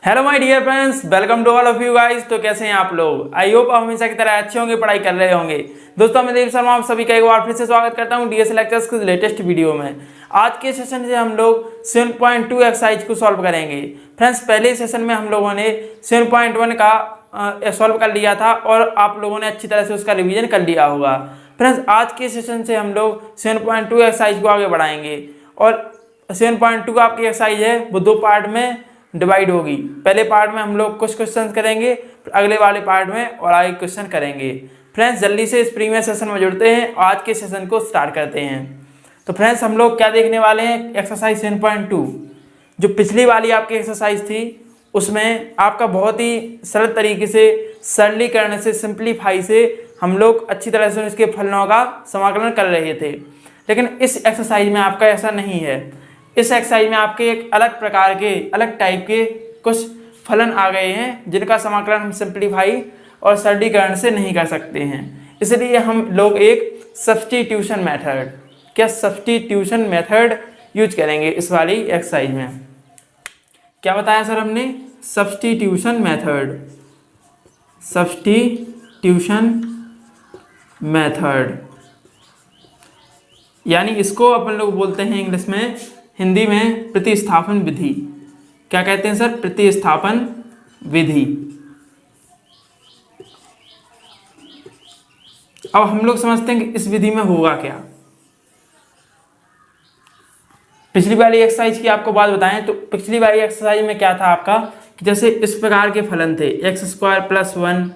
Hello my dear friends, welcome to all of you guys. तो कैसे हैं आप लोग? आई होप आप हमेशा की तरह अच्छे होंगे, पढ़ाई कर रहे होंगे। दोस्तों मैं देव शर्मा आप सभी का एक बार फिर से स्वागत करता हूं डीएस लेक्चर्स के लेटेस्ट वीडियो में। आज के सेशन से हम लोग 7.2 एक्सरसाइज को सॉल्व करेंगे। फ्रेंड्स पहले सेशन में हम लोगों ने 7.1 का सॉल्व कर लिया था और आप लोगों ने अच्छी तरह से उसका रिवीजन कर लिया होगा। फ्रेंड्स आज के सेशन से हम लोग 7.2 एक्सरसाइज को आगे बढ़ाएंगे और 7.2 का आपकी एक्सरसाइज है वो दो पार्ट में डिवाइड होगी। पहले पार्ट में हम लोग कुछ क्वेश्चन करेंगे, फिर अगले वाले पार्ट में और आगे क्वेश्चन करेंगे। फ्रेंड्स जल्दी से इस प्रीवियस सेशन में जुड़ते हैं और आज के सेशन को स्टार्ट करते हैं। तो फ्रेंड्स हम लोग क्या देखने वाले हैं, एक्सरसाइज 7.2। जो पिछली वाली आपकी एक्सरसाइज थी उसमें आपका बहुत ही सरल तरीके से सरलीकरण से सिंप्लीफाई से हम लोग अच्छी तरह से इसके फलनों का समाकलन कर रहे थे। लेकिन इस एक्सरसाइज में आपका ऐसा नहीं है। इस एक्सरसाइज में आपके एक अलग प्रकार के अलग टाइप के कुछ फलन आ गए हैं जिनका समाकलन हम सिंप्लीफाई और सरलीकरण से नहीं कर सकते हैं। इसलिए हम लोग एक सब्स्टिट्यूशन मेथड यूज करेंगे इस वाली एक्सरसाइज में। क्या बताया सर हमने? सब्स्टिट्यूशन मेथड यानी इसको अपन लोग बोलते हैं इंग्लिश में, हिंदी में प्रतिस्थापन विधि। क्या कहते हैं सर? प्रतिस्थापन विधि। अब हम लोग समझते हैं कि इस विधि में होगा क्या। पिछली वाली एक्सरसाइज की आपको बात बताएं तो पिछली वाली एक्सरसाइज में क्या था आपका कि जैसे इस प्रकार के फलन थे x² + 1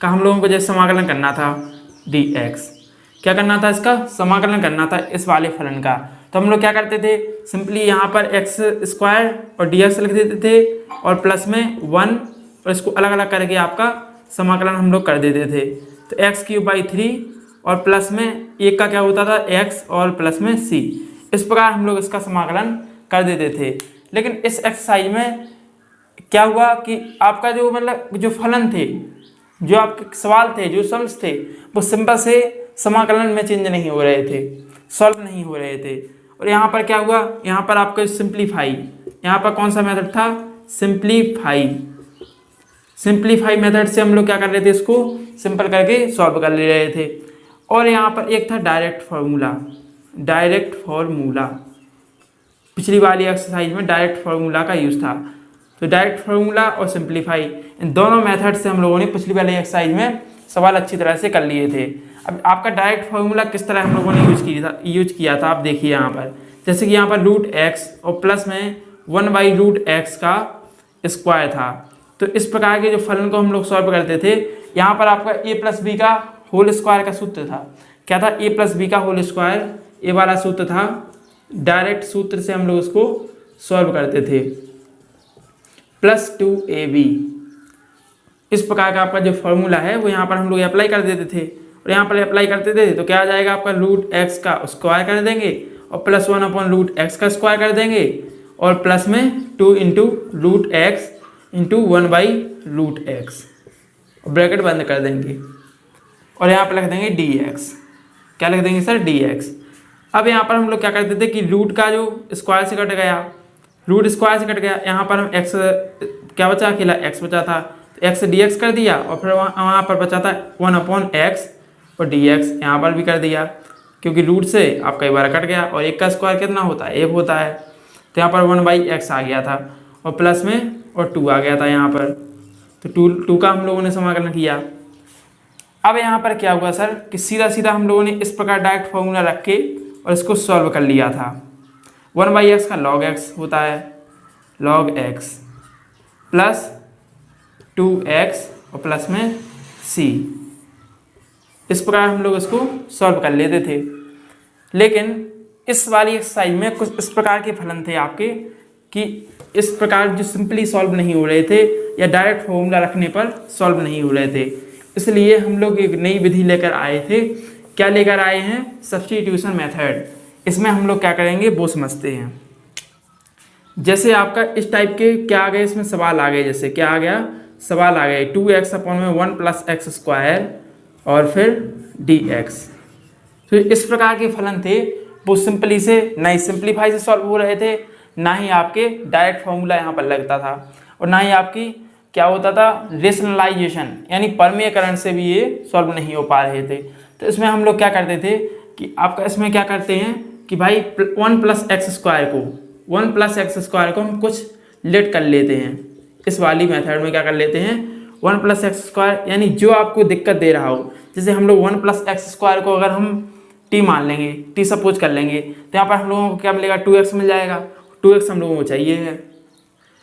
का हम लोगों को जैसे समाकलन करना था dx। क्या करना था? इसका समाकलन करना था इस वाले फलन का। तो हम लोग क्या करते थे, सिंपली यहाँ पर x² और dx लिख देते थे और प्लस में 1 और इसको अलग अलग करके आपका समाकलन हम लोग कर देते थे। तो x³ 3 और प्लस में एक का क्या होता था x और प्लस में c। इस प्रकार हम लोग इसका समाकलन कर देते थे। लेकिन इस एक्सरसाइज में क्या हुआ कि आपका जो जो फलन थे, जो आपके सवाल थे, जो सम्स थे, वो सिंपल से समाकलन में चेंज नहीं हो रहे थे, सॉल्व नहीं हो रहे थे। और यहाँ पर क्या हुआ, यहाँ पर आपका सिंप्लीफाई, यहाँ पर कौन सा मेथड था? सिंप्लीफाई मेथड से हम लोग क्या कर रहे थे, इसको सिंपल करके सॉल्व कर ले रहे थे। और यहाँ पर एक था डायरेक्ट फार्मूला। पिछली वाली एक्सरसाइज में डायरेक्ट फार्मूला का यूज था। तो डायरेक्ट फार्मूला और सिंप्लीफाई, इन दोनों मेथड से हम लोगों ने पिछली वाली एक्सरसाइज में सवाल अच्छी तरह से कर लिए थे। अब आपका डायरेक्ट फार्मूला किस तरह हम लोगों ने यूज किया था आप देखिए यहाँ पर। जैसे कि यहाँ पर √x और प्लस में 1/√x का स्क्वायर था। तो इस प्रकार के जो फलन को हम लोग सॉल्व करते थे, यहाँ पर आपका a + b का होल स्क्वायर का सूत्र था। क्या था? a + b का होल स्क्वायर, ये वाला सूत्र था। डायरेक्ट सूत्र से हम लोग उसको सॉल्व करते थे। +2ab, इस प्रकार का आपका जो फॉर्मूला है वो यहाँ पर हम लोग अप्लाई कर देते थे। और यहाँ पर अप्लाई करते थे तो क्या आ जाएगा आपका, √x का स्क्वायर कर देंगे और +1/√x का स्क्वायर कर देंगे और प्लस में 2 × √x × 1/√x और ब्रैकेट बंद कर देंगे और यहाँ पर लिख देंगे dx। क्या लिख देंगे सर? dx। अब यहाँ पर हम लोग क्या करते थे कि रूट का जो स्क्वायर से कट गया, यहाँ पर हम x क्या बचा, अकेला x बचा था, तो x dx कर दिया और फिर वहाँ पर बचा था 1/x और dx यहाँ पर भी कर दिया, क्योंकि रूट से आपका एक बार कट गया और एक का स्क्वायर कितना होता है? 1 होता है। तो यहाँ पर 1/x आ गया था और प्लस में और 2 आ गया था यहाँ पर। तो 2 का हम लोगों ने समाकलन किया। अब यहाँ पर क्या हुआ सर कि सीधा हम लोगों ने इस प्रकार डायरेक्ट फार्मूला रख के और इसको सॉल्व कर लिया था। 1/x का log x होता है, log x प्लस 2x और प्लस में c। इस प्रकार हम लोग इसको सॉल्व कर लेते थे। लेकिन इस वाली एक्सरसाइज में कुछ इस प्रकार के फलन थे आपके कि इस प्रकार जो सिंपली सॉल्व नहीं हो रहे थे या डायरेक्ट फॉर्मूला रखने पर सॉल्व नहीं हो रहे थे। इसलिए हम लोग एक नई विधि लेकर आए थे। क्या लेकर आए हैं? Substitution method. इसमें हम लोग क्या करेंगे वो समझते हैं। जैसे आपका इस टाइप के क्या आ गए, इसमें सवाल आ गए। जैसे क्या आ गया? सवाल आ गए 2x/1 + x² और फिर dx। तो इस प्रकार के फलन थे वो सिंपली से नहीं सिंप्लीफाई से सॉल्व हो रहे थे, ना ही आपके डायरेक्ट फॉर्मूला यहाँ पर लगता था। और ना ही आपकी क्या होता था रेशनलाइजेशन, यानी परमीयकरण से भी ये सॉल्व नहीं हो पा रहे थे। तो इसमें हम लोग क्या करते थे कि आपका इसमें क्या करते हैं कि भाई 1 प्लस एक्स स्क्वायर को हम कुछ लेट कर लेते हैं। इस वाली मेथड में क्या कर लेते हैं 1 प्लस एक्स स्क्वायर, यानी जो आपको दिक्कत दे रहा हो, जैसे हम लोग 1 प्लस एक्स स्क्वायर को अगर हम टी मान लेंगे, टी सपोज कर लेंगे, तो यहाँ पर हम लोगों को क्या मिलेगा 2x मिल जाएगा। 2x हम लोगों को चाहिए है।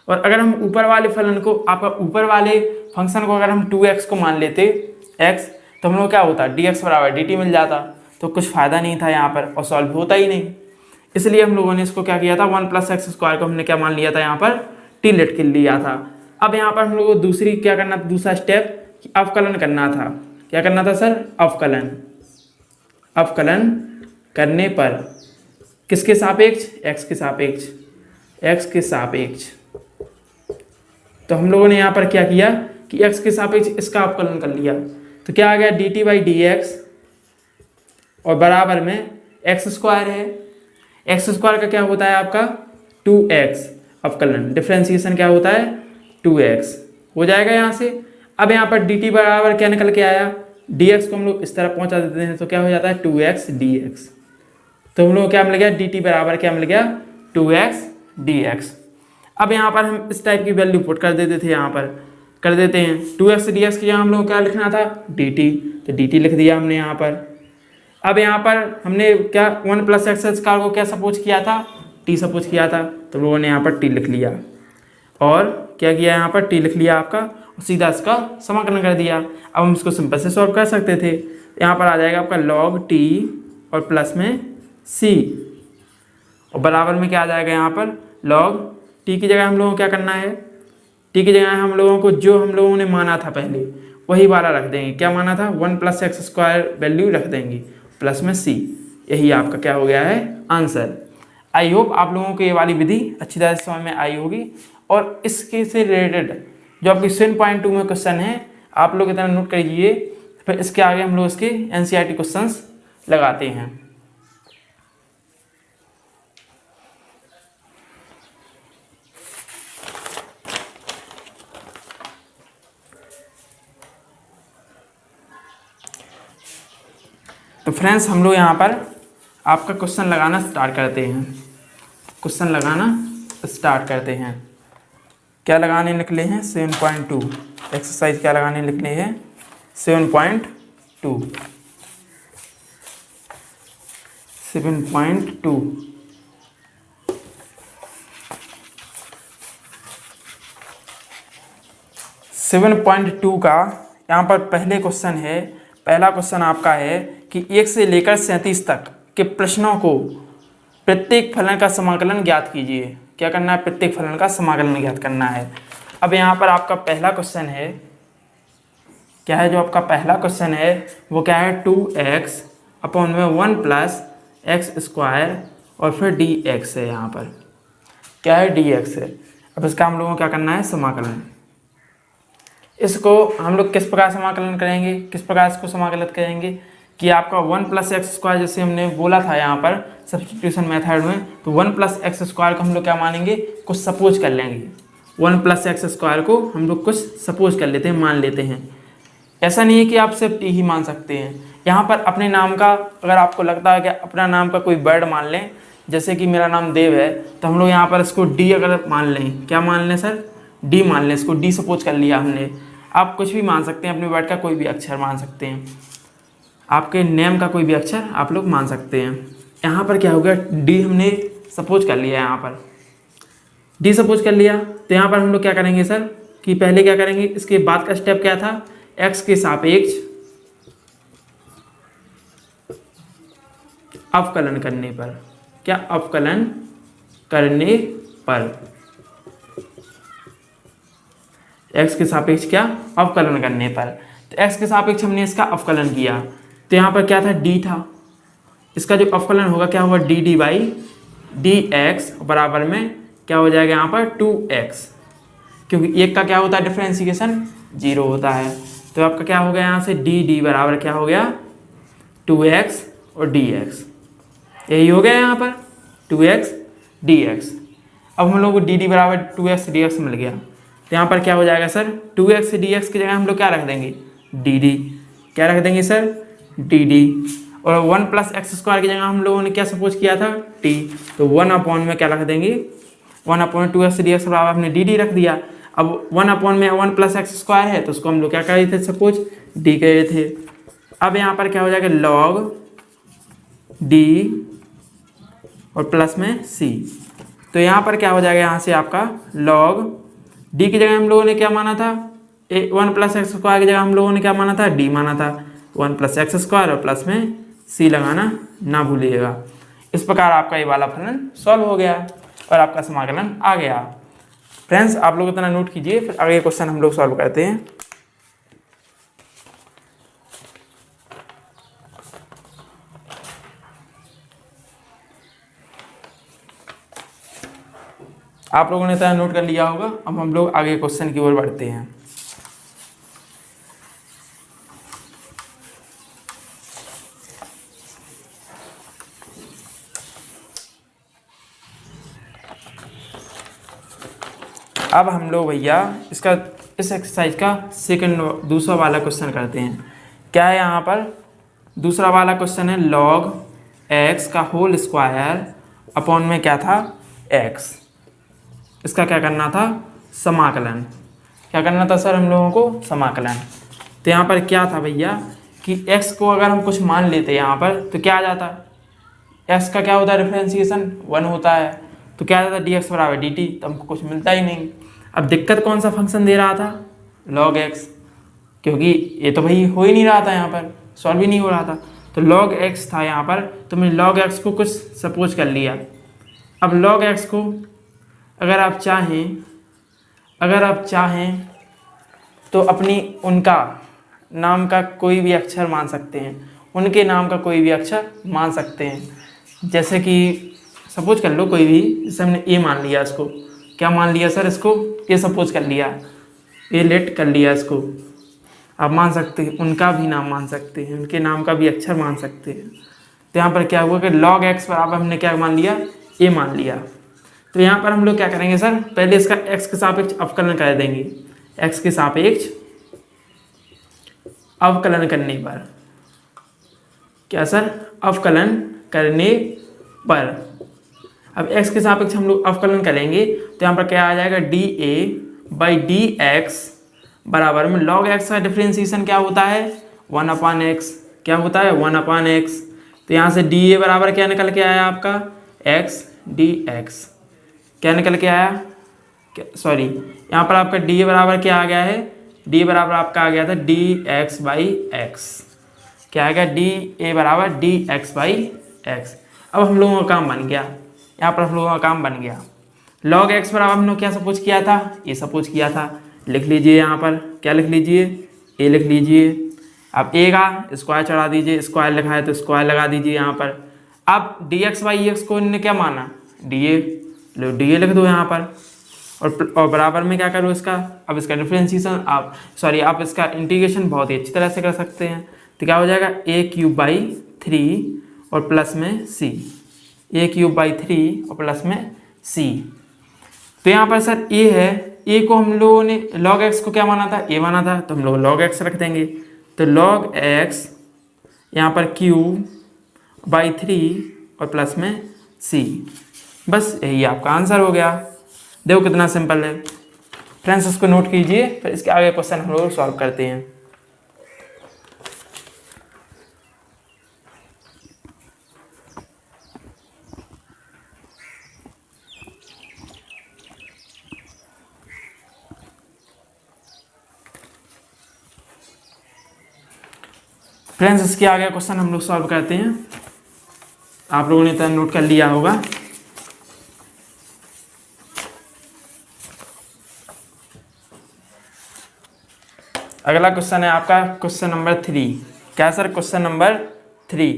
और अगर हम ऊपर वाले फलन को, आपका ऊपर वाले फंक्शन को अगर हम 2x को मान लेते x, तो हम लोग क्या होता dx बराबर dt मिल जाता। तो कुछ फ़ायदा नहीं था यहाँ पर और सॉल्व होता ही नहीं। इसलिए हम लोगों ने इसको क्या किया था 1 प्लस एक्स स्क्वायर को हमने क्या मान लिया था यहाँ पर टी लेट के लिया था। अब यहाँ पर हम लोगों को दूसरी क्या करना था, दूसरा स्टेप अवकलन करना था। क्या करना था सर, अवकलन करने पर किसके सापेक्ष, x के सापेक्ष। तो हम लोगों ने यहाँ पर क्या किया कि x के सापेक्ष इसका अवकलन कर लिया। तो क्या आ गया dt बाई डी एक्स और बराबर में एक्स स्क्वायर है। एक्स स्क्वायर का क्या होता है आपका 2x, अवकलन डिफ्रेंसिएशन क्या होता है 2x हो जाएगा यहाँ से। अब यहाँ पर dt बराबर क्या निकल के आया, dx को हम लोग इस तरह पहुँचा देते हैं तो क्या हो जाता है 2x dx। तो हम लोग क्या मिल गया dt बराबर क्या मिल गया 2x dx। अब यहाँ पर हम इस टाइप की वैल्यू पुट कर देते थे, यहाँ पर कर देते हैं 2x dx के यहाँ हम लोग क्या लिखना था dt, तो dt लिख दिया हमने यहाँ पर। अब यहाँ पर हमने क्या 1 प्लस एक्स स्क्वायर को क्या सपोज किया था t सपोज किया था, तो लोगों ने यहाँ पर t लिख लिया और क्या किया यहाँ पर t लिख लिया आपका और सीधा इसका समाकलन कर दिया। अब हम इसको सिंपल से सॉल्व कर सकते थे। यहाँ पर आ जाएगा आपका log t और प्लस में c और बराबर में क्या आ जाएगा यहाँ पर log t की जगह हम लोगों को क्या करना है, t की जगह हम लोगों को जो हम लोगों ने माना था पहले वही वाला रख देंगे। क्या माना था 1 प्लस एक्स स्क्वायर वैल्यू रख देंगे प्लस में c। यही आपका क्या हो गया है आंसर। आई होप आप लोगों को ये वाली विधि अच्छी तरह से समझ में आई होगी। और इसके से रिलेटेड जो आपकी 7.2 में क्वेश्चन है आप लोग इतना नोट करिए, फिर इसके आगे हम लोग इसके NCERT क्वेश्चंस लगाते हैं। तो फ्रेंड्स हम लोग यहाँ पर आपका क्वेश्चन लगाना स्टार्ट करते हैं। क्या लगाने निकले हैं 7.2 एक्सरसाइज क्या लगाने निकले हैं 7.2 7.2 का यहाँ पर पहले क्वेश्चन है। पहला क्वेश्चन आपका है कि 1 से लेकर 37 तक के प्रश्नों को प्रत्येक फलन का समाकलन ज्ञात कीजिए। क्या करना है, प्रत्येक फलन का समाकलन ज्ञात करना है। अब यहाँ पर आपका पहला क्वेश्चन है, क्या है जो आपका पहला क्वेश्चन है वो क्या है 2x अपॉन में 1 प्लस एक्स स्क्वायर और फिर dx है। यहाँ पर क्या है dx है। अब इसका हम लोगों को क्या करना है समाकलन। इसको हम लोग किस प्रकार समाकलन करेंगे, किस प्रकार इसको समाकलित करेंगे कि आपका 1 प्लस एक्स स्क्वायर जैसे हमने बोला था यहाँ पर सब्स्टिट्यूशन मेथड में, तो 1 प्लस एक्स स्क्वायर को हम लोग क्या मानेंगे कुछ सपोज कर लेंगे। 1 प्लस एक्स स्क्वायर को हम लोग कुछ सपोज कर लेते हैं, मान लेते हैं। ऐसा नहीं है कि आप सिर्फ टी ही मान सकते हैं। यहाँ पर अपने नाम का अगर आपको लगता है कि अपना नाम का कोई वर्ड मान लें, जैसे कि मेरा नाम देव है तो हम लोग यहाँ पर इसको डी अगर मान लें, क्या मान लें सर डी मान लें, इसको डी सपोज कर लिया हमने। आप कुछ भी मान सकते हैं, अपने वर्ड का कोई भी अक्षर मान सकते हैं, आपके नेम का कोई भी अक्षर आप लोग मान सकते हैं। यहाँ पर क्या हो गया डी हमने सपोज कर लिया, यहाँ पर डी सपोज कर लिया। तो यहाँ पर हम लोग क्या करेंगे सर कि पहले क्या करेंगे, इसके बाद का स्टेप क्या था एक्स के सापेक्ष अवकलन करने पर, क्या अवकलन करने पर एक्स के सापेक्ष क्या अवकलन करने पर। तो एक्स के सापेक्ष हमने इसका अवकलन किया, तो यहाँ पर क्या था डी था, इसका जो अवकलन होगा क्या होगा D D by D x बराबर में क्या हो जाएगा यहाँ पर 2x, क्योंकि एक का क्या होता है डिफ्रेंसिएशन 0 होता है। तो आपका क्या हो गया यहाँ से डी डी बराबर क्या हो गया 2x और dx, यही हो गया यहाँ पर 2x dx। अब हम लोग को डी डी बराबर 2x dx मिल गया। तो यहाँ पर क्या हो जाएगा सर, 2x dx की जगह हम लोग क्या रख देंगे, dd। क्या रख देंगे सर, dd। और 1 प्लस एक्स स्क्वायर की जगह हम लोगों ने क्या सपोज किया था, t। तो 1 अपॉन में क्या रख देंगे, 1 अपॉन 2x dx बराबर हमने dd रख दिया। अब 1 अपॉन में 1 प्लस एक्स स्क्वायर है तो उसको हम लोग क्या कर रहे थे, सपोज d कर रहे थे। अब यहाँ पर क्या हो जाएगा, log d और प्लस में c। तो यहाँ पर क्या हो जाएगा, यहाँ से आपका log d की जगह हम लोगों ने क्या माना था, 1 प्लस एक्स स्क्वायर की जगह हम लोगों ने क्या माना था, d माना था। 1 प्लस एक्स स्क्वायर और प्लस में c लगाना ना भूलिएगा। इस प्रकार आपका ये वाला फलन सॉल्व हो गया और आपका समाकलन आ गया। फ्रेंड्स आप लोग इतना नोट कीजिए, फिर आगे क्वेश्चन हम लोग सॉल्व करते हैं। आप लोगों ने इतना नोट कर लिया होगा। अब हम लोग आगे क्वेश्चन की ओर बढ़ते हैं। अब हम लोग भैया इस एक्सरसाइज का दूसरा वाला क्वेश्चन करते हैं। क्या है यहाँ पर, दूसरा वाला क्वेश्चन है log x का होल स्क्वायर अपॉन में क्या था, x। इसका क्या करना था, समाकलन। क्या करना था सर हम लोगों को, समाकलन। तो यहाँ पर क्या था भैया कि x को अगर हम कुछ मान लेते यहाँ पर तो क्या आ जाता, x का क्या होता है, डिफरेंशिएशन 1 होता है। तो क्या आ जाता, dx बराबर dt। तो हमको कुछ मिलता ही नहीं। अब दिक्कत कौन सा फंक्शन दे रहा था, log x, क्योंकि ये तो भाई हो ही नहीं रहा था, यहाँ पर सॉल्व ही नहीं हो रहा था। तो log x था यहाँ पर, तो मैंने log x को कुछ सपोज कर लिया। अब log x को अगर आप चाहें तो अपनी उनका नाम का कोई भी अक्षर मान सकते हैं, उनके नाम का कोई भी अक्षर मान सकते हैं। जैसे कि सपोज कर लो कोई भी, जैसे हमने ए मान लिया, इसको क्या मान लिया सर, इसको ए सपोज कर लिया, ए लेट कर लिया इसको। आप मान सकते हैं, उनका भी नाम मान सकते हैं, उनके नाम का भी अक्षर मान सकते हैं। तो यहाँ पर क्या हुआ कि log x बराबर हमने क्या मान लिया, ए मान लिया। तो यहाँ पर हम लोग क्या करेंगे सर, पहले इसका x के सापेक्ष अवकलन कर देंगे। x के सापेक्ष अवकलन करने पर क्या सर, अवकलन करने पर अब x के सापेक्ष हम लोग अवकलन करेंगे तो यहाँ पर क्या आ जाएगा, dA/dx बराबर में log x का डिफरेंशिएशन क्या होता है, 1/x। क्या होता है, 1/x। तो यहाँ से dA बराबर क्या निकल के आया आपका, x dx। क्या निकल के आया, सॉरी यहाँ पर आपका dA बराबर क्या आ गया है, d बराबर आपका आ गया था dx/x। क्या आ गया, dA बराबर dx/x। अब हम लोगों का काम बन गया, यहाँ पर हम लोगों का काम बन गया। log x बराबर हम लोग क्या सपोज किया था, ये सपोज किया था। लिख लीजिए यहाँ पर, क्या लिख लीजिए, ए लिख लीजिए। अब ए का स्क्वायर चढ़ा दीजिए, स्क्वायर लिखा है तो स्क्वायर लगा दीजिए यहाँ पर। अब dx/x को इन्होंने क्या माना, dA, लो dA लिख दो यहाँ पर। और बराबर में क्या करो इसका, अब इसका डिफरेंशिएशन आप इसका इंटीग्रेशन बहुत ही अच्छी तरह से कर सकते हैं। तो क्या हो जाएगा, a³/3 और प्लस में c, a³/3 और प्लस में c। तो यहाँ पर सर a है, a को हम लोगों ने log x को क्या माना था, a माना था, तो हम लोग log x रख देंगे। तो log x यहाँ पर q/3 और प्लस में c। बस यही आपका आंसर हो गया। देखो कितना सिंपल है। फ्रेंड्स इसको नोट कीजिए, फिर इसके आगे क्वेश्चन हम लोग सॉल्व करते हैं। फ्रेंड्स इसके आगे क्वेश्चन हम लोग सॉल्व करते हैं। आप लोगों ने तो नोट कर लिया होगा। अगला क्वेश्चन है आपका क्वेश्चन नंबर 3। क्या sir, question number 3।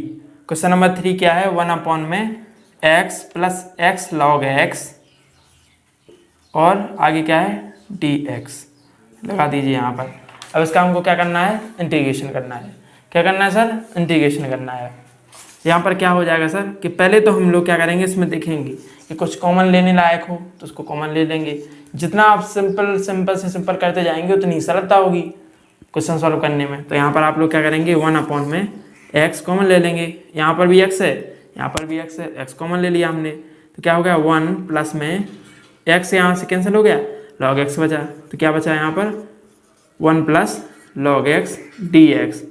Question number 3 क्या है, 1 में x plus x log x और आगे क्या है, dx लगा दीजिए यहाँ पर। अब इसका हमको क्या करना है, इंटीग्रेशन करना है। क्या करना है सर, इंटीग्रेशन करना है। यहाँ पर क्या हो जाएगा सर कि पहले तो हम लोग क्या करेंगे, इसमें देखेंगे कि कुछ कॉमन लेने लायक हो तो उसको कॉमन ले लेंगे। जितना आप सिंपल से सिंपल करते जाएंगे उतनी सरलता होगी क्वेश्चन सॉल्व करने में। तो यहाँ पर आप लोग क्या करेंगे, 1 में x कॉमन ले लेंगे। यहाँ पर भी x है, यहाँ पर भी x है, x कॉमन ले लिया हमने तो क्या हो गया 1 प्लस में x यहाँ से कैंसिल हो गया, log x बचा। तो क्या बचा यहाँ पर 1 प्लस log x dx।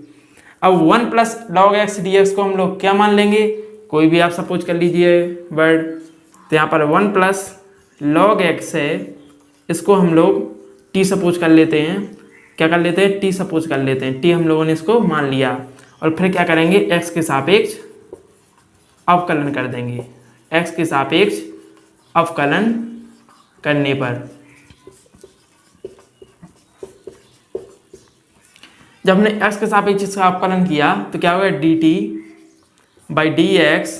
अब 1 प्लस log x dx को हम लोग क्या मान लेंगे, कोई भी आप सपोज कर लीजिए वर्ड। तो यहाँ पर 1 प्लस log x है, इसको हम लोग t सपोज कर लेते हैं। क्या कर लेते हैं, t सपोज कर लेते हैं। t हम लोगों ने इसको मान लिया और फिर क्या करेंगे, x के सापेक्ष अवकलन कर देंगे। x के सापेक्ष अवकलन करने पर जब हमने x के सापेक्ष इसका अवकलन किया तो क्या होगा, dt बाई डी एक्स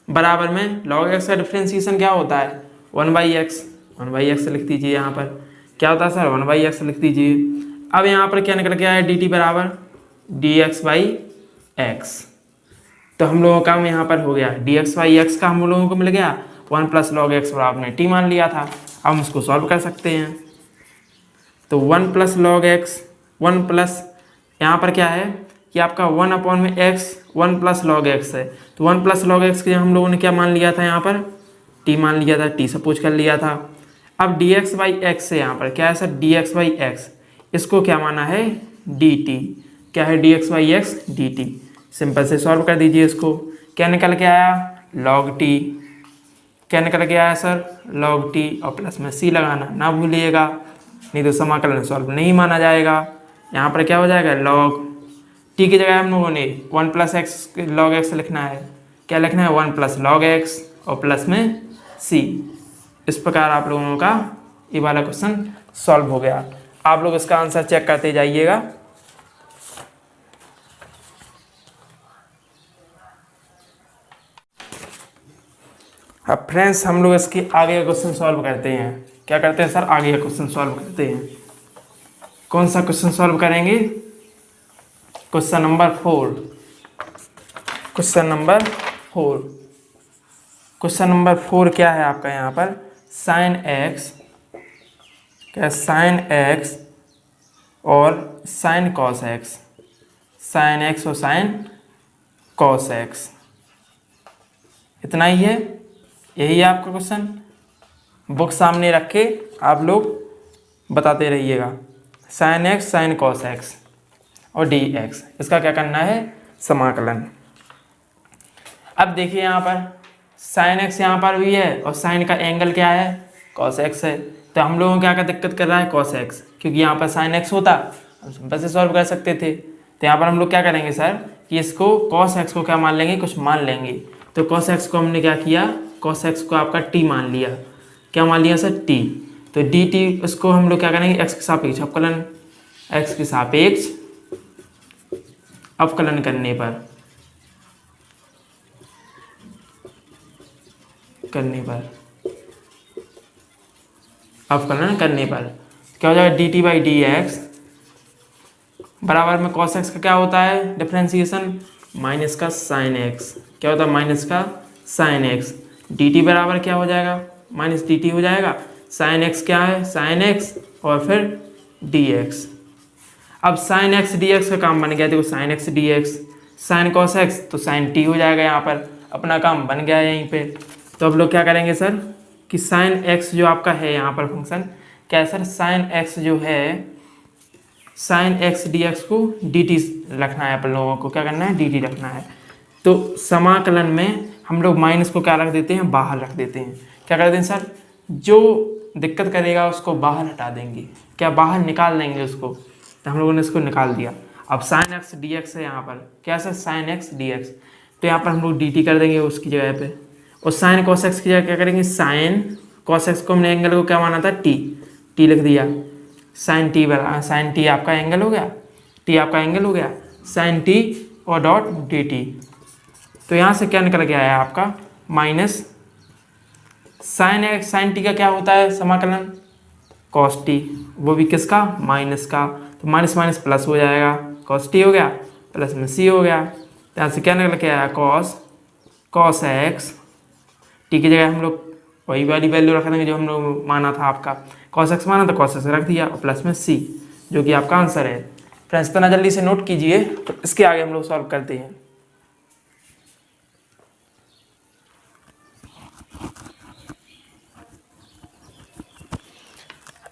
बराबर में log x का डिफ्रेंसिएशन क्या होता है 1/x। 1/x लिख दीजिए। यहाँ पर क्या होता है सर, 1/x लिख दीजिए। अब यहाँ पर क्या निकल के आया, dt बराबर dx बाई एक्स। तो हम लोगों का यहाँ पर हो गया dx बाई एक्स का हम लोगों को मिल गया 1 प्लस log x बराबर में t मान लिया था। अब हम उसको सॉल्व कर सकते हैं। तो 1 प्लस log x 1 प्लस यहाँ पर क्या है कि आपका 1 में x 1 प्लस log x है। तो 1 प्लस log x के हम लोगों ने क्या मान लिया था, यहाँ पर t मान लिया था, t सपोज कर लिया था। अब dx बाई एक्स है, यहाँ पर क्या है सर dx बाई एक्स, इसको क्या माना है dt। क्या है dx by x dt। Simple से सॉल्व कर दीजिए इसको। क्या निकल के आया log t। क्या निकल के आया सर log t और प्लस में c लगाना ना भूलिएगा, नहीं तो समाकलन सॉल्व नहीं माना जाएगा। यहाँ पर क्या हो जाएगा log t की जगह हम लोगों ने 1 प्लस एक्स log x लिखना है। क्या लिखना है 1 प्लस log x और प्लस में c। इस प्रकार आप लोगों का ये वाला क्वेश्चन सॉल्व हो गया। आप लोग इसका आंसर चेक करते जाइएगा। अब फ्रेंड्स हम लोग इसके आगे का क्वेश्चन सॉल्व करते हैं। क्या करते हैं सर, आगे का क्वेश्चन सॉल्व करते हैं। कौन सा क्वेश्चन सॉल्व करेंगे, question number 4। Question number 4। Question number 4 क्या है आपका, यहाँ पर साइन एक्स, क्या साइन एक्स और sine cos x, sine x और साइन कॉस एक्स, इतना ही है। यही है आपका क्वेश्चन। बुक सामने रख के आप लोग बताते रहिएगा। Sine x sine cos x और डी एक्स, इसका क्या करना है समाकलन। अब देखिए यहाँ पर साइन एक्स यहाँ पर भी है और साइन का एंगल क्या है कॉस एक्स है। तो हम लोगों को क्या दिक्कत कर रहा है कॉस एक्स, क्योंकि यहाँ पर साइन एक्स होता हम सिंपल से सॉल्व कर सकते थे। तो यहाँ पर हम लोग क्या करेंगे सर कि इसको कॉस एक्स को क्या मान लेंगे, कुछ मान लेंगे। तो कॉस एक्स को हमने क्या किया, कॉस एक्स को आपका टी मान लिया। क्या मान लिया सर टी। तो डी टी इसको हम लोग क्या करेंगे एक्स के सापेक्ष अवकलन, एक्स के सापेक्ष अवकलन करने पर अवकलन करने पर क्या हो जाएगा D T by D x बराबर में कॉस एक्स का क्या होता है डिफ्रेंसिएशन माइनस का साइन एक्स। क्या होता है माइनस का साइन एक्स। डी टी बराबर क्या हो जाएगा माइनस डी टी हो जाएगा। साइन एक्स क्या है साइन एक्स और फिर डी एक्स। अब साइन एक्स डी एक्स का काम बन गया, देखो sine x D x, sine cos x तो साइन टी हो जाएगा। यहाँ पर अपना काम बन गया यहीं पे। तो अब लोग क्या करेंगे सर कि साइन एक्स जो आपका है यहाँ पर फंक्शन क्या है सर, साइन एक्स जो है साइन एक्स डी एक्स को डी टी रखना है। अपन लोगों को क्या करना है डी टी रखना है। तो समाकलन में हम लोग माइनस को क्या रख देते हैं बाहर रख देते हैं। क्या करते हैं सर, जो दिक्कत करेगा उसको बाहर हटा देंगे, क्या बाहर निकाल देंगे उसको। तो हम लोगों ने इसको निकाल दिया। अब साइन एक्स डी एक्स है यहाँ पर क्या sir sine x D x, तो यहाँ पर हम लोग डी टी कर देंगे उसकी जगह पे। और साइन कॉस एक्स की जगह क्या करेंगे साइन कॉस एक्स को हमने एंगल को क्या माना था टी, टी लिख दिया। साइन टी आपका एंगल हो गया, टी आपका एंगल हो गया, साइन टी और डॉट डी टी। तो यहाँ से क्या निकल गया है आपका माइनस साइन टी का क्या होता है समाकलन कॉस टी, वो भी किसका माइनस का। तो माइनस माइनस प्लस हो जाएगा, कॉस टी हो गया प्लस में सी हो गया। तो यहाँ से क्या निकल के आया कॉस एक्स, टी की जगह हम लोग वही वाली वैल्यू रख देंगे जो हम लोग माना था आपका, cos x माना तो cos x रख दिया और प्लस में c, जो कि आपका आंसर है। फ्रेंड्स तो ना जल्दी से नोट कीजिए, तो इसके आगे हम लोग सॉल्व करते हैं।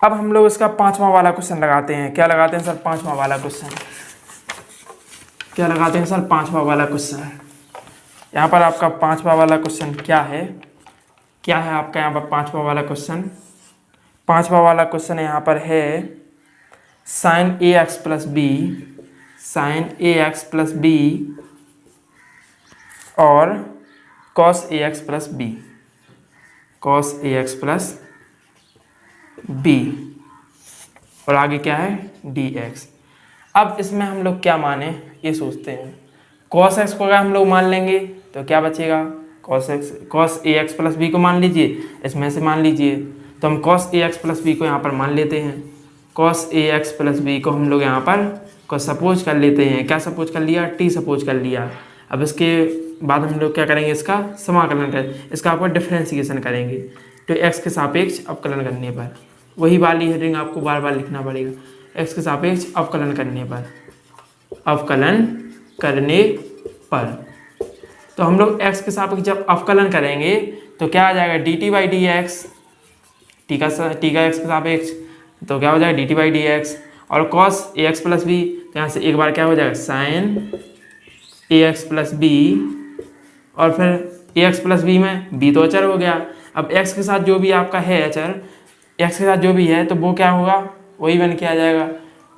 अब हम लोग इसका 5वां वाला क्वेश्चन लगाते हैं। क्या लगाते हैं सर? 5वां वाला क्वेश्चन। क्या लगाते हैं सर? 5वां वाला क्वेश्चन। यहाँ पर आपका 5वां वाला क्वेश्चन क्या है? क्या है आपका यहाँ पर 5वां वाला क्वेश्चन? 5वां वाला क्वेश्चन यहाँ पर है साइन ए एक्स प्लस बी, साइन ए एक्स प्लस बी और cos A x plus B, cos A x plus B, और आगे क्या है? D x. अब इसमें हम लोग क्या माने ये सोचते हैं। कॉस एक्स को अगर हम लोग मान लेंगे तो क्या बचेगा? Cos x, cos A x plus B को मान लीजिए, इसमें से मान लीजिए, तो हम cos A x plus B को यहाँ पर मान लेते हैं। Cos A x plus B को हम लोग यहाँ पर को सपोज कर लेते हैं। क्या सपोज कर लिया? टी सपोज कर लिया। अब इसके बाद हम लोग क्या करेंगे? इसका समाकलन करें, इसका आपको डिफ्रेंसिएशन करेंगे। तो एक्स के सापेक्ष अवकलन करने पर, वही वाली हेडिंग आपको बार बार लिखना पड़ेगा, एक्स के सापेक्ष अवकलन करने पर, अवकलन करने पर। तो हम लोग एक्स के सापेक्ष जब अवकलन करेंगे तो क्या आ जाएगा? D T by D x, T का एक्स के सापेक्ष, तो क्या हो जाएगा? D T by D x. और cos A x plus B, तो यहाँ से एक बार क्या हो जाएगा? साइन ए एक्स प्लस बी, और फिर ए एक्स प्लस बी में बी तो अचर हो गया। अब एक्स के साथ जो भी आपका है अचर, एक्स के साथ जो भी है तो वो क्या होगा? वही बन के आ जाएगा,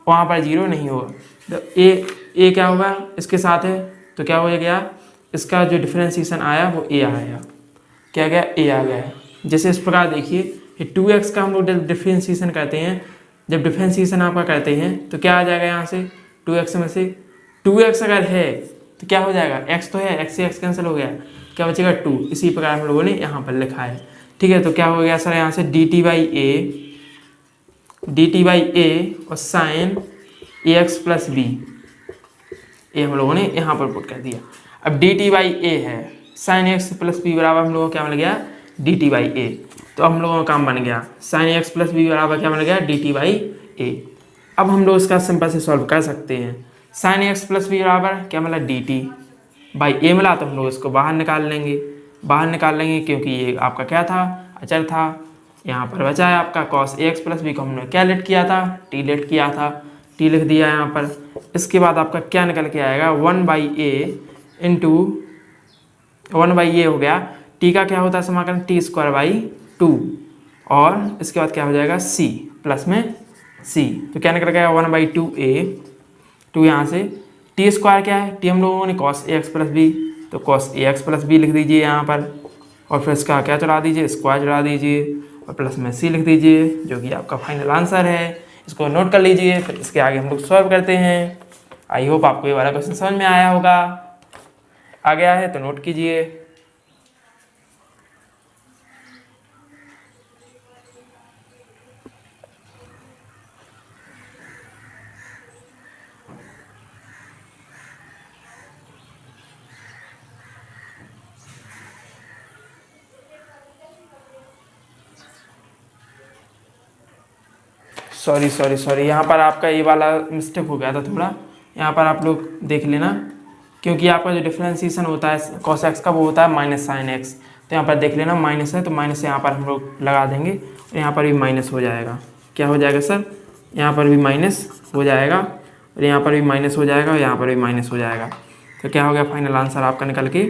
वहाँ पर जीरो नहीं होगा। तो ए क्या होगा? इसके साथ है तो क्या हो गया? इसका जो डिफ्रेंसिएशन आया वो ए आया। क्या गया? ए आ गया है। जैसे इस प्रकार देखिए, 2x का हम लोग डिफ्रेंसिएशन करते हैं, जब डिफ्रेंसिएशन आपका करते हैं तो क्या आ जाएगा? यहाँ से 2x में से 2x अगर है तो क्या हो जाएगा? x तो है, x से x कैंसिल हो गया, क्या बचेगा? 2। इसी प्रकार हम लोगों ने यहाँ पर लिखा है। ठीक है, तो क्या हो गया सर? यहाँ से डी टी बाई ए और साइन ए एक्स प्लस बी, ये हम लोगों ने यहाँ पर पुट कर दिया। अब डी टी बाई ए है, साइन एक्स प्लस बी बराबर हम लोगों को क्या मिल गया? डी टी बाई ए। तो हम लोगों का काम बन गया, साइन एक्स प्लस बी बराबर क्या मिल गया? डी टी बाई ए। अब हम लोग इसका सिंपल से सॉल्व कर सकते हैं। साइन एक्स प्लस बी बराबर क्या मिला? डी टी बाई ए मिला, तो हम लोग इसको बाहर निकाल लेंगे, क्योंकि ये आपका क्या था? अचर था। यहाँ पर बचा है आपका cos A x plus B को हमने क्या लेट किया था? टी लेट किया था, टी लिख दिया यहाँ पर। इसके बाद आपका क्या निकल के आएगा? 1/a इंटू 1/a हो गया। टी का क्या होता है समाकलन? टी स्क्वायर बाई 2, और इसके बाद क्या हो जाएगा? सी प्लस में सी, तो क्या निकल गया? 1/2a, 2 यहाँ से। टी स्क्वायर क्या है? टी हम लोगों ने cos A x plus B, तो cos A x plus B लिख दीजिए यहाँ पर, और फिर इसका क्या चढ़ा दीजिए? स्क्वायर चढ़ा दीजिए, और प्लस में सी लिख दीजिए, जो कि आपका फाइनल आंसर है। इसको नोट कर लीजिए, फिर इसके आगे हम लोग सॉल्व करते हैं। आई होप आपको ये वाला क्वेश्चन समझ में आया होगा। आ गया है तो नोट कीजिए। सॉरी, यहाँ पर आपका ये वाला मिस्टेक हो गया था थोड़ा, यहाँ पर आप लोग देख लेना, क्योंकि आपका जो डिफरेंशिएशन होता है कॉस एक्स का वो होता है माइनस साइन एक्स। तो यहाँ पर देख लेना माइनस है, तो माइनस यहाँ पर हम लोग लगा देंगे, और यहाँ पर भी माइनस हो जाएगा। क्या हो जाएगा सर? यहाँ पर भी माइनस हो जाएगा, और यहाँ पर भी माइनस हो जाएगा, और यहाँ पर भी माइनस हो जाएगा। तो क्या हो गया फाइनल आंसर आपका निकल के?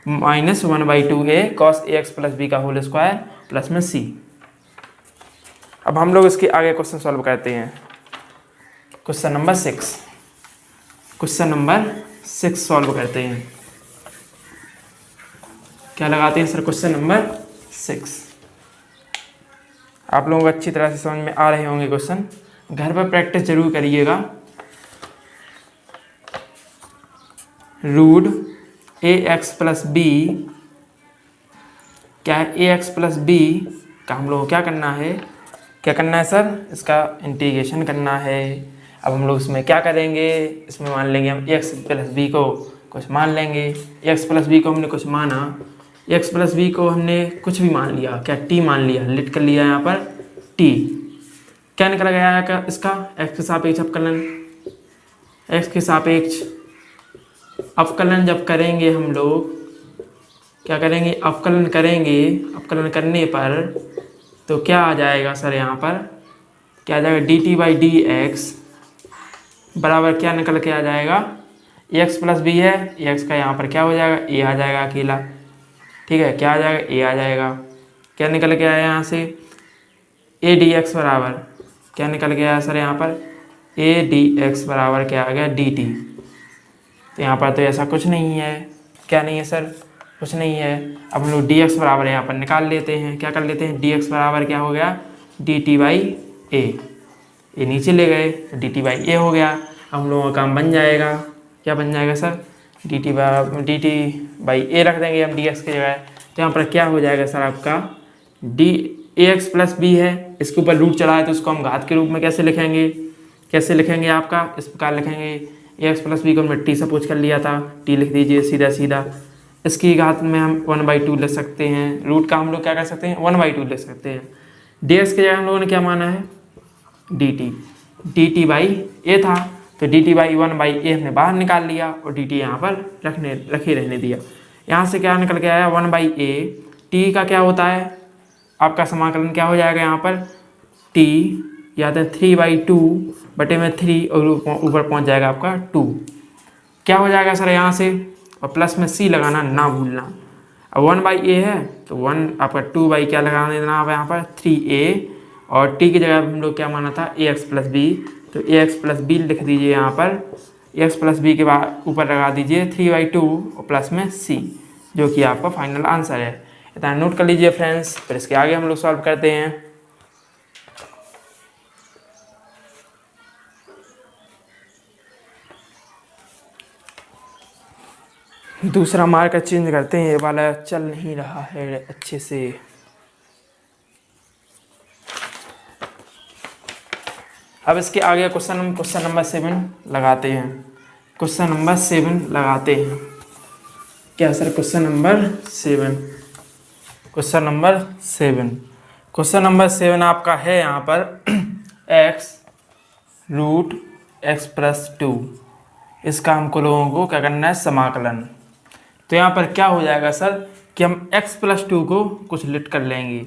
-1/2a cos A x plus B का होल स्क्वायर प्लस में सी। अब हम लोग इसके आगे क्वेश्चन सॉल्व करते हैं। क्वेश्चन नंबर 6 सॉल्व करते हैं। क्या लगाते हैं सर? Question number 6। आप लोगों को अच्छी तरह से समझ में आ रहे होंगे क्वेश्चन, घर पर प्रैक्टिस जरूर करिएगा। रूट ए एक्स प्लस बी, क्या है? ए एक्स प्लस बी का हम लोग को क्या करना है सर? इसका इंटीग्रेशन करना है। अब हम लोग इसमें क्या करेंगे? इसमें मान लेंगे हम एक्स प्लस बी को कुछ मान लेंगे, एक्स प्लस बी को हमने कुछ माना, एक्स प्लस बी को हमने कुछ भी मान लिया, क्या टी मान लिया, लिट कर लिया यहाँ पर टी। क्या निकल गया है इसका एक्स के सापेक्ष अवकलन, एक्स के सापेक्ष अवकलन जब करेंगे हम लोग क्या करेंगे, अवकलन करेंगे, अवकलन करने पर तो क्या आ जाएगा सर, यहाँ पर क्या आ जाएगा D T by D x बराबर क्या निकल के आ जाएगा, एक्स प्लस बी है, एक्स का यहाँ पर क्या हो जाएगा ए आ जाएगा अकेला, ठीक है, क्या आ जाएगा ए आ जाएगा। क्या निकल के आया यहाँ से ए डी एक्स बराबर क्या निकल के आया सर, यहाँ पर ए डी एक्स बराबर क्या आ गया डी टी। तो यहाँ पर तो ऐसा कुछ नहीं है, क्या नहीं है सर, कुछ नहीं है। अब हम लोग डी एक्स बराबर यहाँ पर निकाल लेते हैं, क्या कर लेते हैं, डी एक्स बराबर क्या हो गया डी टी बाई ए नीचे ले गए तो डी टी बाई ए हो गया। अब हम लोगों का काम बन जाएगा, क्या बन जाएगा सर, डी टी बाई ए रख देंगे हम डी एक्स की जगह। तो यहाँ पर क्या हो जाएगा सर आपका d a x plus b है, इसके ऊपर रूट चढ़ा है तो उसको हम घात के रूप में कैसे लिखेंगे, कैसे लिखेंगे आपका इस प्रकार लिखेंगे, ए एक्स प्लस बी को हमने टी सपोज कर लिया था, टी लिख दीजिए सीधा सीधा। इसकी घात में हम 1/2 लिख सकते हैं, रूट का हम लोग क्या कर सकते हैं 1/2 लिख सकते हैं। डी एक्स की जगह हम लोगों ने क्या माना है डी टी बाई ए था, तो डी टी बाई 1/a हमने बाहर निकाल लिया और डी टी यहाँ पर रखे रहने दिया। यहाँ से क्या निकल के आया 1/a, टी का क्या होता है आपका समाकलन क्या हो जाएगा यहाँ पर टी या तो 3/2 बटे में 3 और ऊपर पहुँच जाएगा आपका 2, क्या हो जाएगा सर यहाँ से, और प्लस में सी लगाना ना भूलना। अब 1/a है तो 1 आपका 2 क्या लगा देना यहाँ पर 3a, और टी की जगह हम लोग क्या माना था ए एक्स प्लस बी, तो ए एक्स प्लस बी लिख दीजिए यहाँ पर, ए एक्स प्लस बी के बाद ऊपर लगा दीजिए 3/2 और प्लस में सी, जो कि आपका फाइनल आंसर है। इतना नोट कर लीजिए फ्रेंड्स, फिर इसके आगे हम लोग सॉल्व करते हैं। दूसरा मार्कर चेंज करते हैं, ये वाला चल नहीं रहा है अच्छे से। अब इसके आगे क्वेश्चन नंबर 7 लगाते हैं, क्वेश्चन नंबर 7 लगाते हैं। क्या सर क्वेश्चन नंबर 7 आपका है यहाँ पर x √x + 2, इसका हमको लोगों को क्या करना है समाकलन। तो यहाँ पर क्या हो जाएगा सर कि हम x + 2 को कुछ लिट कर लेंगे,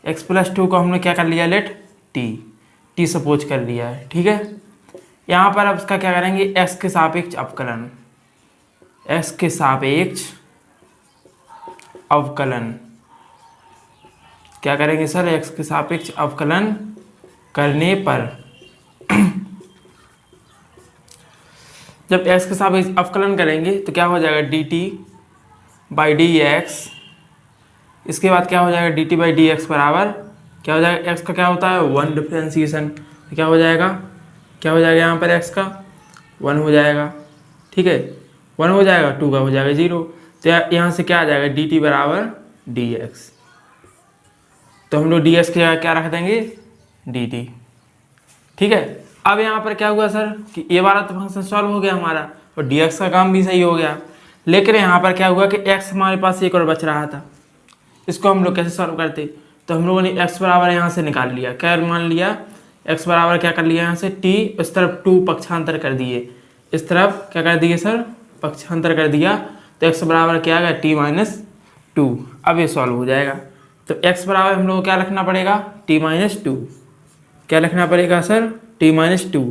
x + 2 को हमने क्या कर लिया लिट टी सपोज कर लिया है, ठीक है। यहाँ पर अब इसका क्या करेंगे x के सापेक्ष अवकलन, x के सापेक्ष अवकलन क्या करेंगे सर, x के सापेक्ष अवकलन करने पर जब x के सापेक्ष अवकलन करेंगे तो क्या हो जाएगा dt बाई डी एक्स, इसके बाद क्या हो जाएगा dt बाई डी एक्स बराबर क्या हो जाएगा, x का क्या होता है 1 डिफरेंशिएशन, तो क्या हो जाएगा यहाँ पर x का 1 हो जाएगा, ठीक है 1 हो जाएगा, 2 का हो जाएगा 0, तो यहाँ से क्या आ जाएगा dt बराबर dx, तो हम लोग dx की जगह क्या रख देंगे dt, ठीक है। अब यहाँ पर क्या हुआ सर कि ये वाला तो फंक्शन सॉल्व हो गया हमारा और dx का काम भी सही हो गया, लेकिन यहाँ पर क्या हुआ कि x हमारे पास एक और बच रहा था, इसको हम लोग कैसे सॉल्व करते, तो हम लोगों ने x बराबर यहाँ से निकाल लिया, क्या मान लिया x बराबर क्या कर लिया यहाँ से t, इस तरफ 2 पक्षांतर कर दिए, इस तरफ क्या कर दिए सर पक्षांतर कर दिया, तो x बराबर क्या आ गया t-2। अब ये सॉल्व हो जाएगा, तो x बराबर हम लोग को क्या रखना पड़ेगा t-2, क्या रखना पड़ेगा सर t-2,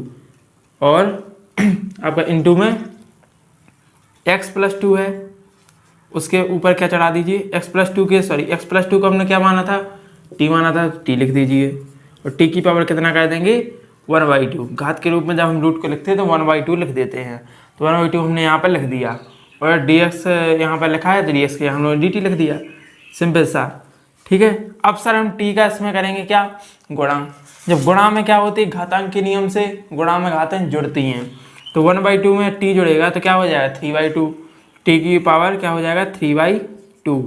और आपका इनटू में x + 2 है, उसके ऊपर क्या चढ़ा दीजिए x + 2 को हमने क्या माना था t माना था, t लिख दीजिए, और t की पावर कितना कर देंगे 1/2, घात के रूप में जब हम रूट को लिखते हैं तो 1/2 लिख देते हैं, तो 1/2 हमने यहाँ पर लिख दिया, और dx यहाँ पर लिखा है तो dx के हम लोग dt लिख दिया, सिंपल सा, ठीक है। अब सर हम t का इसमें करेंगे क्या गुणा, जब गुणा में क्या होती है घातांक के नियम से गुणा में घातांक जुड़ती हैं, तो 1/2 में t जुड़ेगा तो क्या हो जाएगा 3/2, t की पावर क्या हो जाएगा 3/2,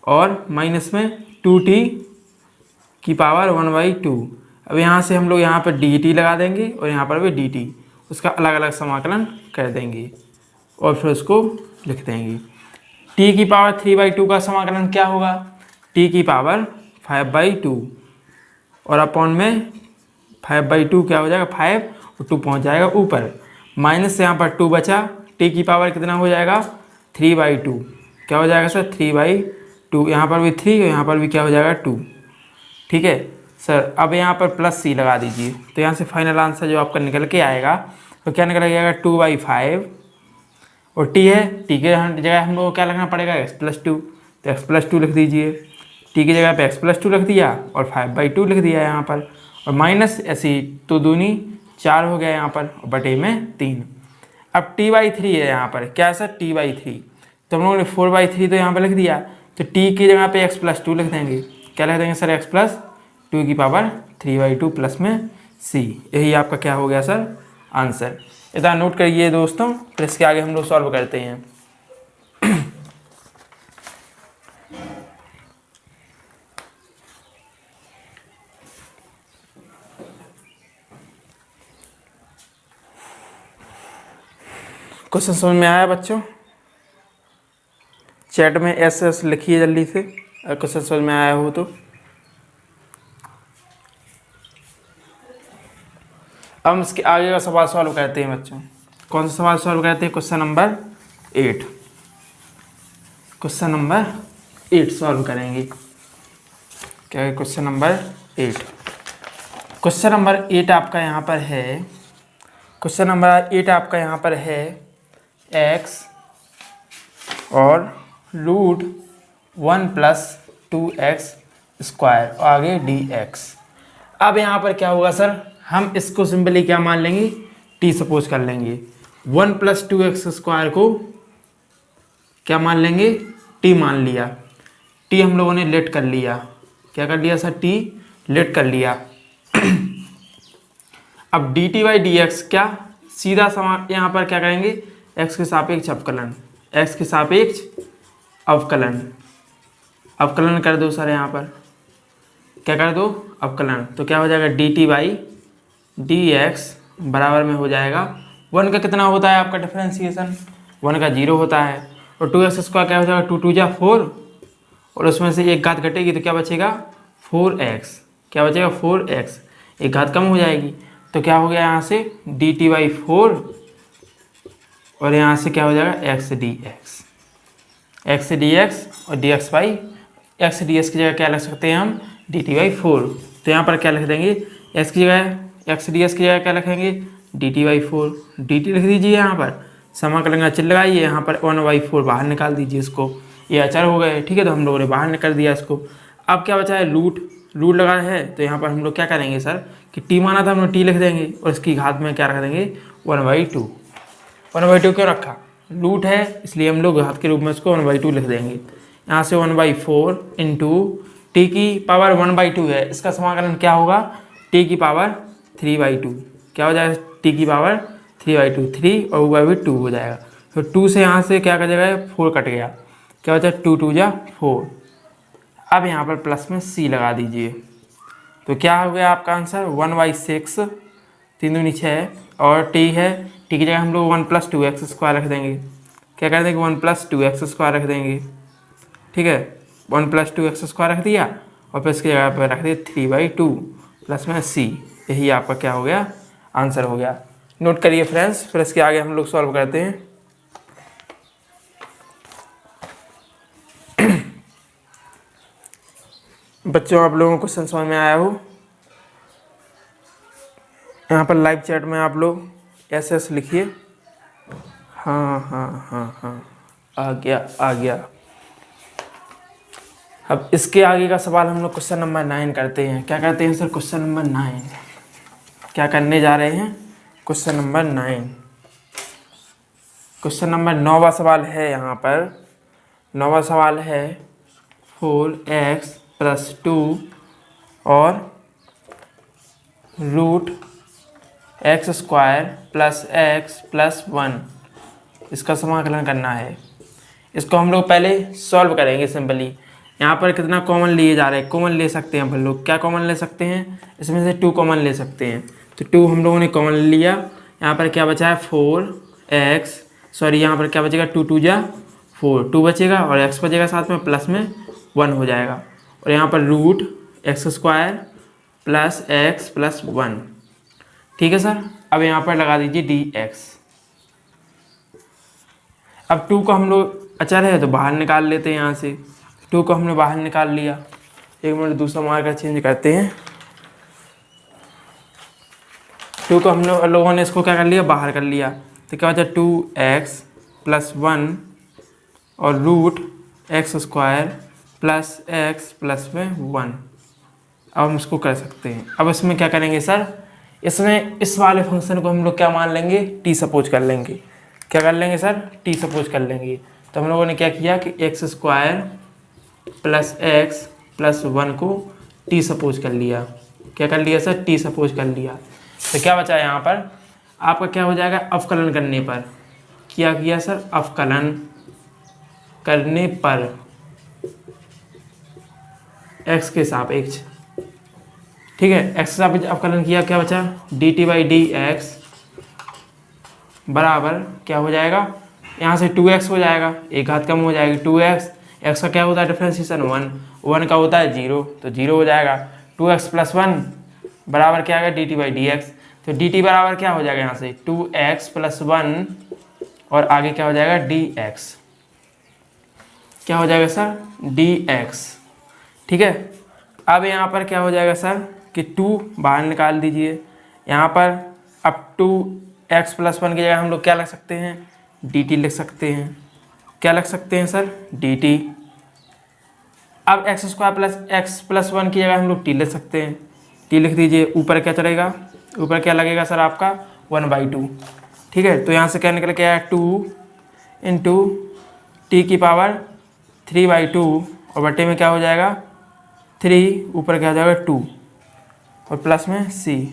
और माइनस में 2t की पावर 1/2। अब यहाँ से हम लोग यहाँ पर dt लगा देंगे और यहाँ पर भी dt, उसका अलग अलग समाकलन कर देंगे और फिर उसको लिख देंगे। टी की पावर 3/2 का समाकलन क्या होगा, टी की पावर 5/2 और अपॉन में 5/2 क्या हो जाएगा 5 और 2 पहुंच जाएगा ऊपर, माइनस से यहाँ पर 2 बचा, टी की पावर कितना हो जाएगा 3/2, क्या हो जाएगा सर 3/2, यहाँ पर भी 3 और यहाँ पर भी क्या हो जाएगा 2। ठीक है सर, अब यहाँ पर प्लस सी लगा दीजिए, तो यहाँ से फाइनल आंसर जो आपका निकल के आएगा तो क्या निकल के आएगा 2/5 और टी है, टी के जगह हम लोग को क्या लिखना पड़ेगा x+2, तो x+2 लिख दीजिए, टी की जगह पे x+2 लिख दिया और 5/2 लिख दिया यहाँ पर, और माइनस ऐसी तो दूनी 4 हो गया यहाँ पर और बटे में 3। अब t/3 है यहाँ पर, क्या है सर t/3, तो हम लोगों ने 4/3 तो यहाँ पर लिख दिया, तो t की जगह पे x+2 लिख देंगे, क्या लिख देंगे सर x+2 की पावर 3/2 प्लस में c, यही आपका क्या हो गया सर आंसर। इतना नोट करिए दोस्तों, फिर इसके आगे हम लोग सॉल्व करते हैं। क्वेश्चन समझ में आया बच्चों? चैट में एस लिखिए जल्दी से अगर क्वेश्चन समझ में आया हो तो। अब हम इसके आगे का सवाल सॉल्व करते हैं बच्चों। कौन सा सवाल सॉल्व करते हैं? Question number 8। Question number 8 solve करेंगे। क्या है क्वेश्चन नंबर 8? क्वेश्चन नंबर 8 आपका यहाँ पर है, क्वेश्चन नंबर 8 आपका यहाँ पर है x और √1 + 2x² और आगे dx। अब यहाँ पर क्या होगा सर, हम इसको सिंपली क्या मान लेंगे, t सपोज कर लेंगे। 1 + 2x² को क्या मान लेंगे, t मान लिया। t हम लोगों ने लेट कर लिया, क्या कर लिया सर, t लेट कर लिया। अब dt/dx क्या, सीधा समान यहाँ पर क्या करेंगे, x के सापेक्ष अवकलन, x के सापेक्ष अवकलन, अवकलन कर दो सर, यहाँ पर क्या कर दो, अवकलन, तो क्या हो जाएगा dt/dx बराबर में हो जाएगा 1 का कितना होता है आपका डिफरेंशिएशन, 1 का 0 होता है, और 2x² क्या हो जाएगा 2 × 2 = 4 और उसमें से एक घात घटेगी तो क्या बचेगा 4x, क्या बचेगा 4x, एक घात कम हो जाएगी तो क्या हो गया यहाँ से dt/4 और यहाँ से क्या हो जाएगा x dx और dx की जगह क्या लिख सकते हैं हम dt/4, तो यहाँ पर क्या लिख देंगे x की जगह, x ds की जगह क्या लिखेंगे dt/4, dt लिख दीजिए, यहाँ पर समाकलन का चिन्ह लगाइए, यहाँ पर 1/4 बाहर निकाल दीजिए इसको, ये अचर हो गए। ठीक है, तो हम लोगों ने बाहर निकाल दिया इसको। अब क्या बचा है, रूट लगा है, तो यहाँ पर हम लोग क्या करेंगे सर कि t माना था हम लोग t लिख देंगे और इसकी घात में क्या रख देंगे 1/2। 1/2 क्यों रखा, रूट है इसलिए हम लोग घात के रूप में इसको 1/2 लिख देंगे। यहाँ से 1/4 इंटू टी की पावर 1/2 है, इसका समाकलन क्या होगा t की पावर 3/2, क्या हो जाएगा t की पावर 3/2, 3 और ऊपर भी 2 हो जाएगा, तो 2 से यहाँ से क्या कर जाएगा 4 कट गया, क्या हो जाएगा 2 × 2 = 4। अब यहाँ पर प्लस में c लगा दीजिए, तो क्या हो गया आपका आंसर 1/6, 3 दूनी 6 और t है, t की जगह हम लोग 1 + 2x² रख देंगे, क्या कर देंगे 1 + 2x² रख देंगे। ठीक है, 1 + 2x² रख दिया और फिर इसकी जगह पर रख दिया 3/2 प्लस में c, यही आपका क्या हो गया आंसर हो गया। नोट करिए फ्रेंड्स, फिर इसके आगे हम लोग सॉल्व करते हैं। बच्चों आप लोगों को क्वेश्चन समझ में आया हो? यहाँ पर लाइव चैट में आप लोग एस लिखिए। हाँ, आ गया। अब इसके आगे का सवाल हम लोग क्वेश्चन नंबर 9 करते हैं। क्या करते हैं सर, क्वेश्चन नंबर 9 क्या करने जा रहे हैं, क्वेश्चन नंबर 9। क्वेश्चन नंबर 9वां सवाल है, यहाँ पर 9वां सवाल है 4x + 2 और √x² + x + 1 इसका समाकलन करना है। इसको हम लोग पहले सॉल्व करेंगे सिंपली। यहाँ पर कितना कॉमन लिए जा रहे हैं, कॉमन ले सकते हैं हम लोग, क्या कॉमन ले सकते हैं, इसमें से 2 कॉमन ले सकते हैं, तो 2 हम लोगों ने कॉमन लिया। यहाँ पर क्या बचा है 4x, सॉरी यहाँ पर क्या बचेगा 2 × 2 = 4, 2 बचेगा और x बचेगा साथ में, प्लस में 1 हो जाएगा। और यहाँ पर root x square plus x plus 1। ठीक है सर। अब यहाँ पर लगा दीजिए dx। अब 2 को हम लोग अचर है तो बाहर निकाल लेते हैं। यहाँ से 2 को हमने बाहर निकाल लिया। एक मिनट दूसरा मार्कर चेंज करते हैं। 2 को हम लोगों ने इसको क्या कर लिया, बाहर कर लिया। तो क्या बचा 2x प्लस 1 और root x square plus x plus में 1। अब हम इसको कर सकते हैं। अब इसमें क्या करेंगे सर, इसमें इस वाले फंक्शन को हम लोग क्या मान लेंगे, टी सपोज कर लेंगे। क्या कर लेंगे सर, टी सपोज कर लेंगे। तो हम लोगों ने क्या किया कि x square plus x plus 1 को टी सपोज कर लिया। क्या कर लिया सर, टी सपोज कर लिया। तो क्या बचा यहाँ पर आपका, क्या हो जाएगा, अवकलन करने पर। क्या किया सर, अवकलन करने पर x के सापेक्ष। ठीक है, x के सापेक्ष अवकलन किया, क्या बचा dt बाई डी एक्स बराबर क्या हो जाएगा, यहाँ से 2x हो जाएगा, एक घात कम हो जाएगी 2x। x का क्या होता है डिफ्रेंशिएशन 1 का होता है 0, तो 0 हो जाएगा। 2x प्लस 1 बराबर क्या आएगा dt बाई डी एक्स। तो dt बराबर क्या हो जाएगा यहाँ से 2x प्लस 1 और आगे क्या हो जाएगा dx। क्या हो जाएगा सर, dx। ठीक है। अब यहाँ पर क्या हो जाएगा सर कि 2 बाहर निकाल दीजिए। यहाँ पर अब 2x प्लस 1 की जगह हम लोग क्या लिख सकते हैं, dt लिख सकते हैं। क्या लिख सकते हैं सर, dt। अब x square plus x plus 1 की जगह हम लोग t लिख सकते हैं। t लिख दीजिए। ऊपर क्या चलेगा, ऊपर क्या लगेगा सर आपका 1/2। ठीक है। तो यहाँ से क्या निकल के आया 2 इंटू टी की पावर 3/2 और बट्टे में क्या हो जाएगा 3, ऊपर क्या हो जाएगा 2 और प्लस में c।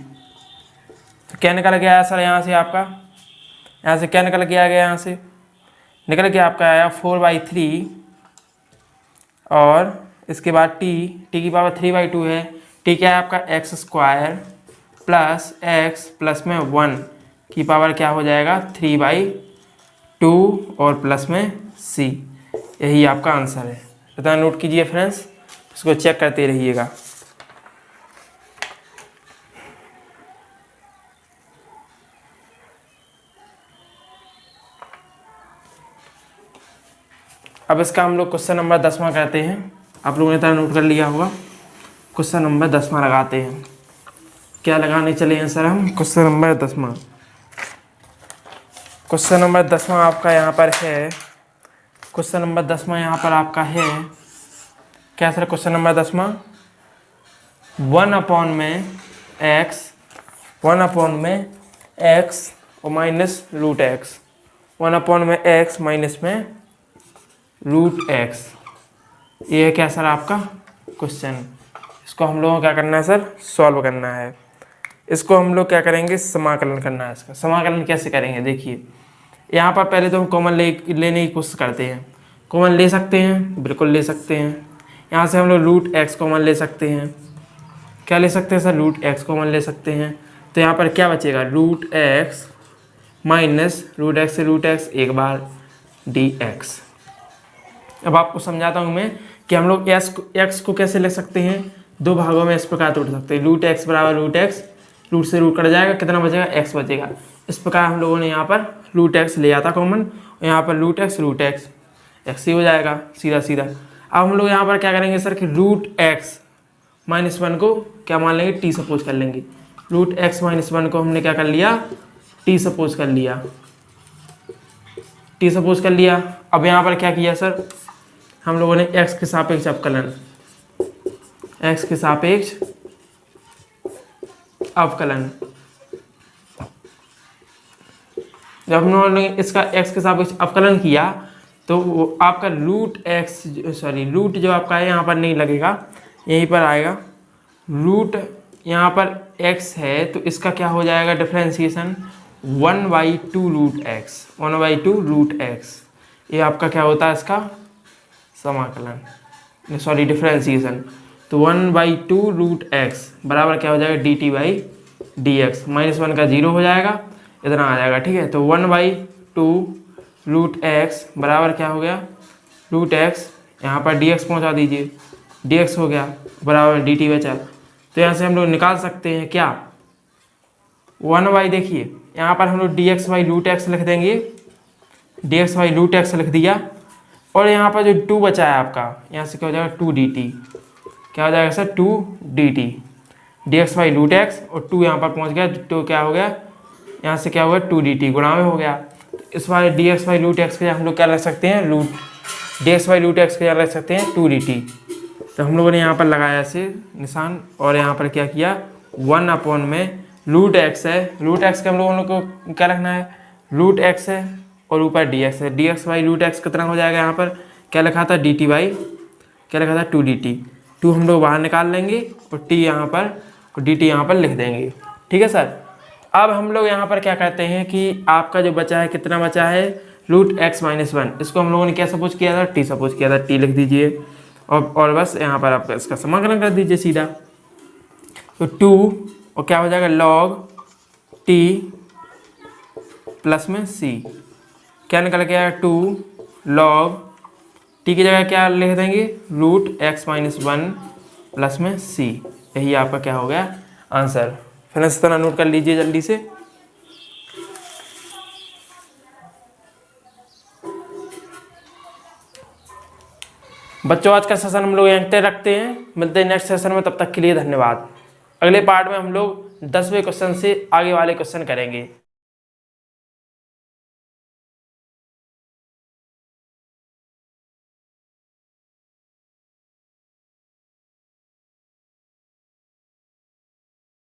तो क्या निकल के आया सर यहाँ से आपका, यहाँ से क्या निकल के आ गया, यहाँ से निकल के आपका आया 4/3 और इसके बाद टी की पावर 3/2 है। टी क्या है आपका x square plus x plus में 1 की पावर क्या हो जाएगा 3/2 और प्लस में c। यही आपका आंसर है। इतना नोट कीजिए फ्रेंड्स, इसको चेक करते रहिएगा। अब इसका हम लोग क्वेश्चन नंबर 10वां करते हैं। आप लोगों ने इतना नोट कर लिया होगा। क्वेश्चन नंबर 10वां लगाते हैं। क्या लगाने चले हैं सर हम, क्वेश्चन नंबर 10वां। क्वेश्चन नंबर 10वां आपका यहाँ पर है, क्वेश्चन नंबर 10वां यहाँ पर आपका है क्या सर, क्वेश्चन नंबर 10वां 1 में x और माइनस रूट एक्स। 1 में x माइनस में रूट एक्स। ये है क्या सर आपका क्वेश्चन। इसको हम लोगों को क्या करना है सर, सॉल्व करना है। इसको हम लोग क्या करेंगे, समाकलन करना है। इसका समाकलन कैसे करेंगे देखिए, यहाँ पर पहले तो हम कॉमन लेने की कोशिश करते हैं। कॉमन ले सकते हैं, बिल्कुल ले सकते हैं। यहाँ से हम लोग रूट एक्स कॉमन ले सकते हैं। क्या ले सकते हैं सर, रूट एक्स कॉमन ले सकते हैं। तो यहाँ पर क्या बचेगा root x minus root x से रूट एक्स एक बार डी एक्स। अब आपको समझाता हूँ मैं कि हम लोग एक्स को कैसे ले सकते हैं, 2 भागों में इस प्रकार तोड़ सकते हैं। रूट एक्स बराबर रूट एक्स, रूट से रूट कट जाएगा, कितना बचेगा एक्स बचेगा। इस प्रकार हम लोगों ने यहाँ पर रूट एक्स ले आता कॉमन, और यहाँ पर रूट एक्स एक्स ही हो जाएगा सीधा सीधा। अब हम लोग यहाँ पर क्या करेंगे सर कि रूट एक्स माइनस 1 को क्या मान लेंगे, टी सपोज कर लेंगे। रूट एक्स माइनस 1 को हमने क्या कर लिया, टी सपोज कर लिया, टी सपोज कर लिया। अब यहाँ पर क्या किया सर, हम लोगों ने x के सापेक्ष अवकलन, x के सापेक्ष अवकलन, जब हम लोगों ने इसका x के सापेक्ष अवकलन किया तो वो आपका रूट जो आपका है यहाँ पर नहीं लगेगा, यहीं पर आएगा। रूट यहाँ पर x है तो इसका क्या हो जाएगा differentiation 1/2 root x, 1/2 root x. ये आपका क्या होता है इसका समाकलन, डिफ्रेंशिएशन। तो 1/2 रूट एक्स बराबर क्या हो जाएगा dt बाई डी एक्स। -1 का 0 हो जाएगा, इतना आ जाएगा। ठीक है। तो 1/2 रूट एक्स बराबर क्या हो गया रूट एक्स, यहाँ पर डी एक्स पहुँचा दीजिए, डी एक्स हो गया बराबर डी टी बचा। तो यहाँ से हम लोग निकाल सकते हैं क्या, 1/, देखिए यहाँ पर हम लोग d x by root x लिख देंगे, d x by root x लिख दिया। और यहाँ पर जो 2 बचा है आपका, यहाँ से क्या हो जाएगा 2 डी टी, क्या हो जाएगा sir 2 d t, d x by root x और 2 यहाँ पर पहुँच गया तो क्या हो गया, यहाँ से क्या होगा 2 डी टी गुणा में हो गया। तो इस बार d x by root x के हम लोग क्या रख सकते हैं, d x by root x के रख सकते हैं 2 डी टी। तो हम लोगों ने यहाँ पर लगाया ऐसे निशान और यहाँ पर क्या किया 1 में रूट एक्स है, रूट एक्स के हम लोगों को क्या रखना है, रूट एक्स है और ऊपर डी एक्स है, d x by root x कितना हो जाएगा, यहाँ पर क्या लिखा था डी टी बाई, क्या लिखा था 2 डी टी, 2 हम लोग बाहर निकाल लेंगे और टी यहाँ पर और डी टी यहाँ पर लिख देंगे। ठीक है सर। अब हम लोग यहाँ पर क्या करते हैं कि आपका जो बचा है कितना बचा है, रूट एक्स माइनस 1, इसको हम लोगों ने क्या सपोज किया था, टी सपोज किया था, टी लिख दीजिए और बस यहाँ पर आप इसका समाकलन कर दीजिए सीधा। तो 2 और क्या हो जाएगा लॉग टी प्लस में सी, क्या निकल के आएगा 2 लॉग टी की जगह क्या लिख देंगे, रूट एक्स माइनस 1 प्लस में सी। यही आपका क्या हो गया आंसर। फिर इस तरह नोट कर लीजिए जल्दी से। बच्चों आज का सेशन हम लोग यहाँ तक रखते हैं, मिलते हैं नेक्स्ट सेशन में, तब तक के लिए धन्यवाद। अगले पार्ट में हम लोग 10वें क्वेश्चन से आगे वाले क्वेश्चन करेंगे।